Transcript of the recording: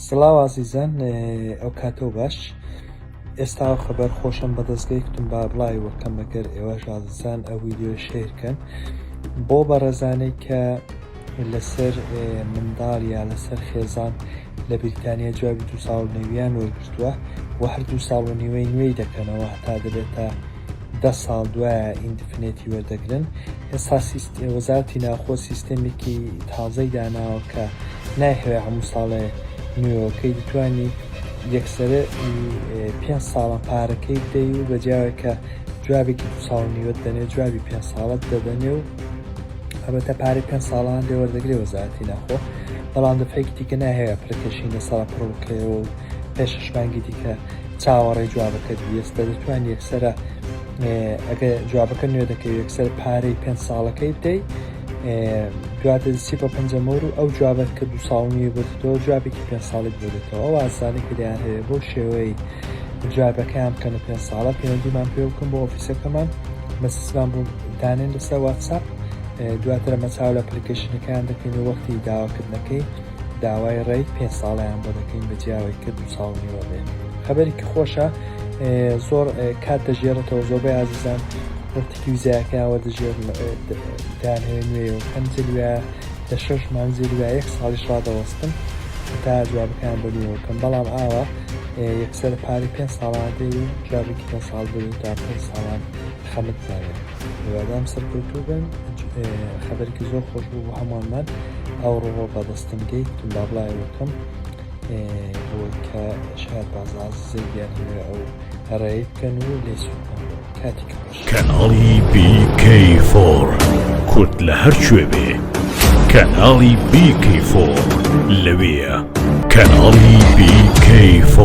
سڵاو عزیزان، ئەو کاتۆ باش. ئێستا خەبەر خۆشم بەدەستگەیکتم با بڵای وەکەم ئەگەر ئێوەش عزیزان ئەو ویدیۆ شێرکەن بۆ بەڕێزانەی کە لەسەر منداڵ یا لەسەر خێزان لە بریتانیا جوابی 2 ساڵ و نەویان وەرگرتووە و هەر 2 ساڵ و نیوەی نوێی دەکەنەوە هەتا دەبێتە 10 ساڵ دوایە ئیندفنێتی وەردەگرن. ئێستا وەزارەتی ناوخۆ سیستەمێکی تازەی داناوە کە نایهوێ هەموو ساڵێ نوێەکەی دەتوانی یەکسەرە 5 ساڵە پارەکەی بدەی و بەجیاوە کە جوابێکی 2 ساڵ و نیوەت دەنێ جوابی 5 ساڵت دەدەنێ و ئەبەتە پارەی 5 ساڵان دێوەردەگرێ وەزارەتی ناوخۆ. بەڵام دەفەیەکی دیکە ناهەیە پڕکەشی لەسەر پڕۆکەوە و پێشەشمانگی دیکە چاوەڕێی جوابەکەت ویستە دەتوانانی یەکسەرە ئەگە جوابەکە نوێ دەکەوێت یەکسەر پارەی 5 ساڵەکەی بدەیت دواتە دەستی بە پەنجەمەوە و ئەو جوابەت کە 2 ساڵ نیوە بێتەوە جوابێکی 5 ساڵی بێتەوە. ئەو ئاسانی کە دەیان هەیە بۆ شێوەی جوابەکەیان بکەنە 5 ساڵە پەیوەندیمان پێ بکەن بۆ ئۆفیسەکەمان مەسیسمان بۆ دانێن لەسەر واتساپ دواتر مەچاو لە ئەپلیکیشنەکان دەکەین و وەختی داواکردنەکەی داوای ڕێی 5 ساڵیان بۆ دەکەین بەجیاوەی کە 2 ساڵ نیوە بێت. خەبەرێکی خۆشە، زۆر کات دەژێڕێتەوە زۆربەی عزیزان وەرتێکی ویزایەکەیانوە دانهێ نوێ و هەنجلوە لە 6 مانجلوە 1 ساڵیش ڕادەوەستن تا جوابەکان بەنیوەکەم. بەڵام ئاوە یەکسەر پارەی 5 ساڵان دەی و جوابێکی 5 ساڵ بێت تا 5 ساڵان خەمت داوێت. هیوادام سەرکەوتوو بن. خەبەرێکی زۆر خۆش بوو بۆ هەمووانمان ئەو ڕۆ بەدەستم گەیتم با بڵای وەکەم بۆ کە شاید باز عزیزەی بیان هەوێ ئەو هەڕێی بکەن و لێسوکەن. کاتێکی خۆش. کەناڵی BK4 کورد لە هەر کوێ بێ کەناڵی BK4 لەوەیە. کەناڵی BK4